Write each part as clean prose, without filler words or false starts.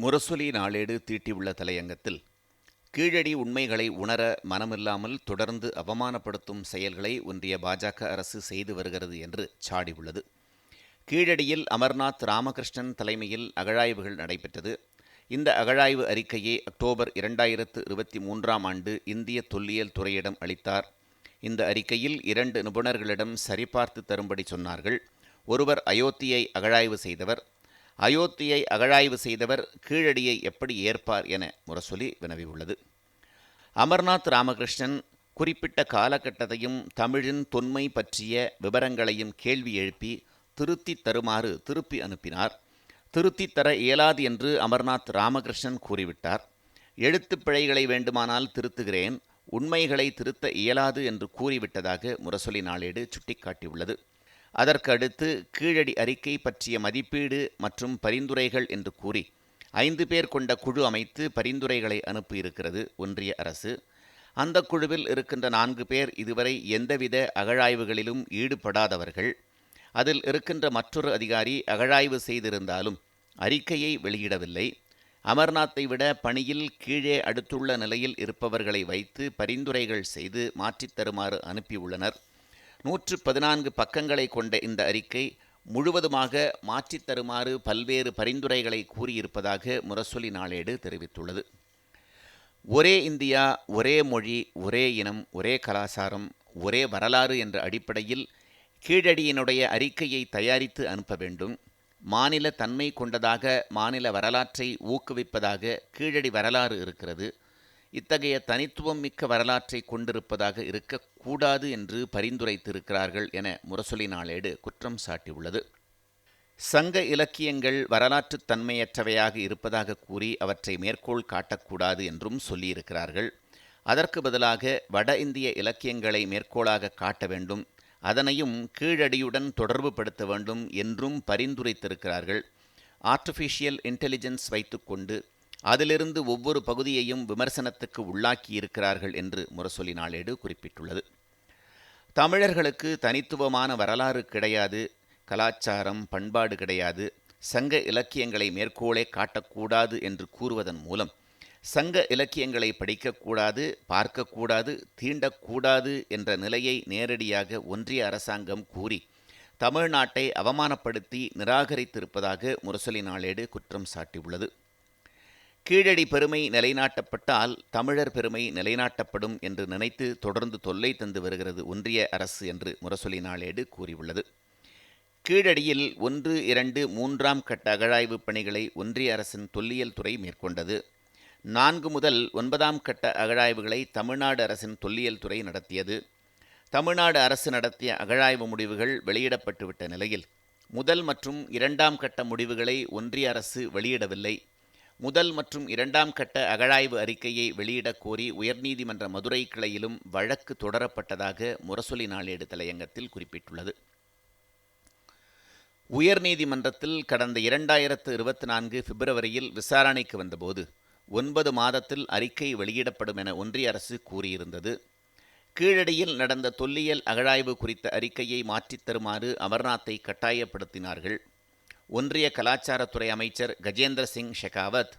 முரசொலி நாளேடு தீட்டியுள்ள தலையங்கத்தில் கீழடி உண்மைகளை உணர மனமில்லாமல் தொடர்ந்து அவமானப்படுத்தும் செயல்களை ஒன்றிய பாஜக அரசு செய்து வருகிறது என்று சாடியுள்ளது. கீழடியில் அமர்நாத் ராமகிருஷ்ணன் தலைமையில் அகழாய்வுகள் நடைபெற்றது. இந்த அகழாய்வு அறிக்கையை அக்டோபர் 2023ஆம் ஆண்டு இந்திய தொல்லியல் துறையிடம் அளித்தார். இந்த அறிக்கையில் 2 நிபுணர்களிடம் சரிபார்த்து தரும்படி சொன்னார்கள். ஒருவர் அயோத்தியை அகழாய்வு செய்தவர். அயோத்தியை அகழாய்வு செய்தவர் கீழடியை எப்படி ஏற்பார் என முரசொலி வினவியுள்ளது. அமர்நாத் ராமகிருஷ்ணன் குறிப்பிட்ட காலகட்டத்தையும் தமிழின் தொன்மை பற்றிய விவரங்களையும் கேள்வி எழுப்பி திருத்தி தருமாறு திருப்பி அனுப்பினார். திருத்தி தர இயலாது என்று அமர்நாத் ராமகிருஷ்ணன் கூறிவிட்டார். எழுத்துப் பிழைகளை வேண்டுமானால் திருத்துகிறேன், உண்மைகளை திருத்த இயலாது என்று கூறிவிட்டதாக முரசொலி நாளேடு சுட்டிக்காட்டியுள்ளது. அதற்கு அடுத்து கீழடி அறிக்கை பற்றிய மதிப்பீடு மற்றும் பரிந்துரைகள் என்று கூறி 5 பேர் கொண்ட குழு அமைத்து பரிந்துரைகளை அனுப்பியிருக்கிறது ஒன்றிய அரசு. அந்த குழுவில் இருக்கின்ற 4 பேர் இதுவரை எந்தவித அகழாய்வுகளிலும் ஈடுபடாதவர்கள். அதில் இருக்கின்ற மற்றொரு அதிகாரி அகழாய்வு செய்திருந்தாலும் அறிக்கையை வெளியிடவில்லை. அமர்நாத்தை விட பணியில் கீழே அடுத்துள்ள நிலையில் இருப்பவர்களை வைத்து பரிந்துரைகள் செய்து மாற்றித் தருமாறு அனுப்பியுள்ளனர். 114 பக்கங்களை கொண்ட இந்த அறிக்கை முழுவதுமாக மாற்றித் தருமாறு பல்வேறு பரிந்துரைகளை கூறியிருப்பதாக முரசொலி நாளேடு தெரிவித்துள்ளது. ஒரே இந்தியா, ஒரே மொழி, ஒரே இனம், ஒரே கலாச்சாரம், ஒரே வரலாறு என்ற அடிப்படையில் கீழடியினுடைய அறிக்கையை தயாரித்து அனுப்ப வேண்டும். மாநில தன்மை கொண்டதாக மாநில வரலாற்றை ஊக்குவிப்பதாக கீழடி வரலாறு இருக்கிறது. இத்தகைய தனித்துவம் மிக்க வரலாற்றை கொண்டிருப்பதாக இருக்கக்கூடாது என்று பரிந்துரைத்திருக்கிறார்கள் என முரசொலி நாளேடு குற்றம் சாட்டியுள்ளது. சங்க இலக்கியங்கள் வரலாற்றுத் தன்மையற்றவையாக இருப்பதாக கூறி அவற்றை மேற்கோள் காட்டக்கூடாது என்றும் சொல்லியிருக்கிறார்கள். அதற்கு பதிலாக வட இந்திய இலக்கியங்களை மேற்கோளாக காட்ட வேண்டும், அதனையும் கீழடியுடன் தொடர்பு படுத்த வேண்டும் என்றும் பரிந்துரைத்திருக்கிறார்கள். ஆர்டிஃபிஷியல் இன்டெலிஜென்ஸ் வைத்துக்கொண்டு அதிலிருந்து ஒவ்வொரு பகுதியையும் விமர்சனத்துக்கு உள்ளாக்கியிருக்கிறார்கள் என்று முரசொலி நாளேடு குறிப்பிட்டுள்ளது. தமிழர்களுக்கு தனித்துவமான வரலாறு கிடையாது, கலாச்சாரம் பண்பாடு கிடையாது, சங்க இலக்கியங்களை மேற்கோளே காட்டக்கூடாது என்று கூறுவதன் மூலம் சங்க இலக்கியங்களை படிக்கக்கூடாது, பார்க்கக்கூடாது, தீண்டக்கூடாது என்ற நிலையை நேரடியாக ஒன்றிய அரசாங்கம் கூறி தமிழ்நாட்டை அவமானப்படுத்தி நிராகரித்திருப்பதாக முரசொலி நாளேடு குற்றம் சாட்டியுள்ளது. கீழடி பெருமை நிலைநாட்டப்பட்டால் தமிழர் பெருமை நிலைநாட்டப்படும் என்று நினைத்து தொடர்ந்து தொல்லை தந்து வருகிறது ஒன்றிய அரசு என்று முரசொலி நாளேடு கூறியுள்ளது. கீழடியில் 1, 2, 3ஆம் கட்ட அகழாய்வு பணிகளை ஒன்றிய அரசின் தொல்லியல் துறை மேற்கொண்டது. 4 முதல் 9ஆம் கட்ட அகழாய்வுகளை தமிழ்நாடு அரசின் தொல்லியல் துறை நடத்தியது. தமிழ்நாடு அரசு நடத்திய அகழாய்வு முடிவுகள் வெளியிடப்பட்டுவிட்ட நிலையில் 1 மற்றும் 2ஆம் கட்ட முடிவுகளை ஒன்றிய அரசு வெளியிடவில்லை. 1 மற்றும் 2ஆம் கட்ட அகழாய்வு அறிக்கையை வெளியிடக் கோரி உயர்நீதிமன்ற மதுரை கிளையிலும் வழக்கு தொடரப்பட்டதாக முரசொலி நாளேடு தலையங்கத்தில் குறிப்பிட்டுள்ளது. உயர்நீதிமன்றத்தில் கடந்த 2024 பிப்ரவரியில் விசாரணைக்கு வந்தபோது 9 மாதத்தில் அறிக்கை வெளியிடப்படும் என ஒன்றிய அரசு கூறியிருந்தது. கீழடியில் நடந்த தொல்லியல் அகழாய்வு குறித்த அறிக்கையை மாற்றித் தருமாறு அமர்நாத்தை கட்டாயப்படுத்தினார்கள். ஒன்றிய கலாச்சாரத்துறை அமைச்சர் கஜேந்திர சிங் ஷெகாவத்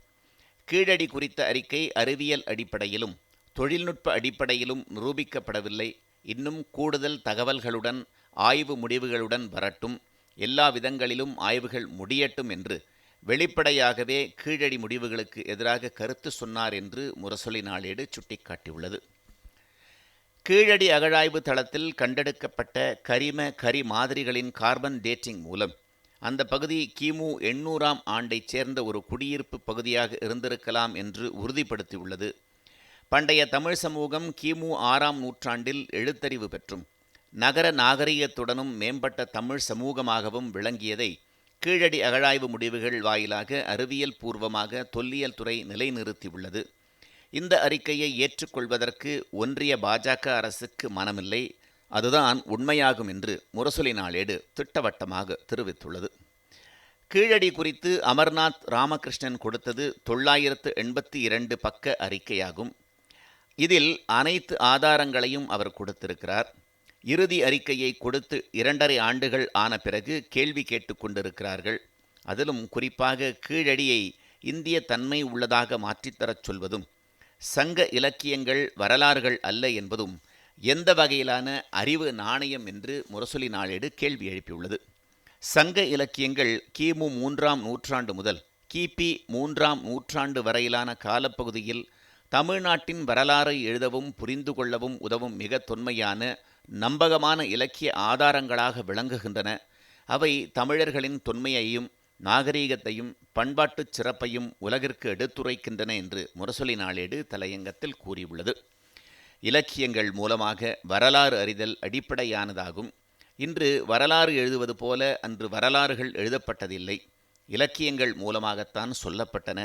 கீழடி குறித்த அறிக்கை அறிவியல் அடிப்படையிலும் தொழில்நுட்ப அடிப்படையிலும் நிரூபிக்கப்படவில்லை, இன்னும் கூடுதல் தகவல்களுடன் ஆய்வு முடிவுகளுடன் வரட்டும், எல்லா விதங்களிலும் ஆய்வுகள் முடியட்டும் என்று வெளிப்படையாகவே கீழடி முடிவுகளுக்கு எதிராக கருத்து சொன்னார் என்று முரசொலி நாளேடு சுட்டிக்காட்டியுள்ளது. கீழடி அகழாய்வு தளத்தில் கண்டெடுக்கப்பட்ட கரி மாதிரிகளின் கார்பன் டேட்டிங் மூலம் அந்த பகுதி கிமு 800ஆம் ஆண்டைச் சேர்ந்த ஒரு குடியிருப்பு பகுதியாக இருந்திருக்கலாம் என்று உறுதிப்படுத்தியுள்ளது. பண்டைய தமிழ் சமூகம் கிமு 6ஆம் நூற்றாண்டில் எழுத்தறிவு பெற்றும் நகர நாகரிகத்துடனும் மேம்பட்ட தமிழ் சமூகமாகவும் விளங்கியதை கீழடி அகழாய்வு முடிவுகள் வாயிலாக அறிவியல் பூர்வமாக தொல்லியல் துறை நிலைநிறுத்தியுள்ளது. இந்த அறிக்கையை ஏற்றுக்கொள்வதற்கு ஒன்றிய பாஜக அரசுக்கு மனமில்லை, அதுதான் உண்மையாகும் என்று முரசொலி நாளேடு திட்டவட்டமாக தெரிவித்துள்ளது. கீழடி குறித்து அமர்நாத் ராமகிருஷ்ணன் கொடுத்தது 982 பக்க அறிக்கையாகும். இதில் அனைத்து ஆதாரங்களையும் அவர் கொடுத்திருக்கிறார். இறுதி அறிக்கையை கொடுத்து 2.5 ஆண்டுகள் ஆன பிறகு கேள்வி கேட்டுக்கொண்டிருக்கிறார்கள். அதிலும் குறிப்பாக கீழடியை இந்திய தன்மை உள்ளதாக மாற்றித்தரச் சொல்வதும் சங்க இலக்கியங்கள் வரலாறுகள் அல்ல என்பதும் எந்த வகையிலான அறிவு நாணயம் என்று முரசொலி நாளேடு கேள்வி எழுப்பியுள்ளது. சங்க இலக்கியங்கள் கிமு 3ஆம் நூற்றாண்டு முதல் கிபி 3ஆம் நூற்றாண்டு வரையிலான காலப்பகுதியில் தமிழ்நாட்டின் வரலாறை எழுதவும் புரிந்து கொள்ளவும் உதவும் மிக தொன்மையான நம்பகமான இலக்கிய ஆதாரங்களாக விளங்குகின்றன. அவை தமிழர்களின் தொன்மையையும் நாகரீகத்தையும் பண்பாட்டுச் சிறப்பையும் உலகிற்கு எடுத்துரைக்கின்றன என்று முரசொலி நாளேடு தலையங்கத்தில் கூறியுள்ளது. இலக்கியங்கள் மூலமாக வரலாறு அறிதல் அடிப்படையானதாகும். இன்று வரலாறு எழுதுவது போல அன்று வரலாறுகள் எழுதப்பட்டதில்லை, இலக்கியங்கள் மூலமாகத்தான் சொல்லப்பட்டன.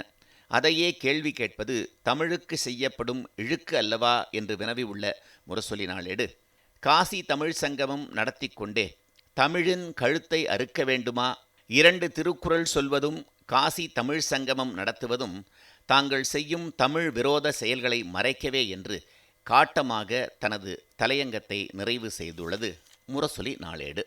அதையே கேள்வி கேட்பது தமிழுக்கு செய்யப்படும் இழுக்கு அல்லவா என்று வினவியுள்ள முரசொலி நாளேடு, காசி தமிழ் சங்கமம் நடத்தி கொண்டே தமிழின் கழுத்தை அறுக்க வேண்டுமா? 2 திருக்குறள் சொல்வதும் காசி தமிழ் சங்கமம் நடத்துவதும் தாங்கள் செய்யும் தமிழ் விரோத செயல்களை மறைக்கவே என்று காட்டமாக தனது தலையங்கத்தை நிறைவு செய்துள்ளது முரசொலி நாளேடு.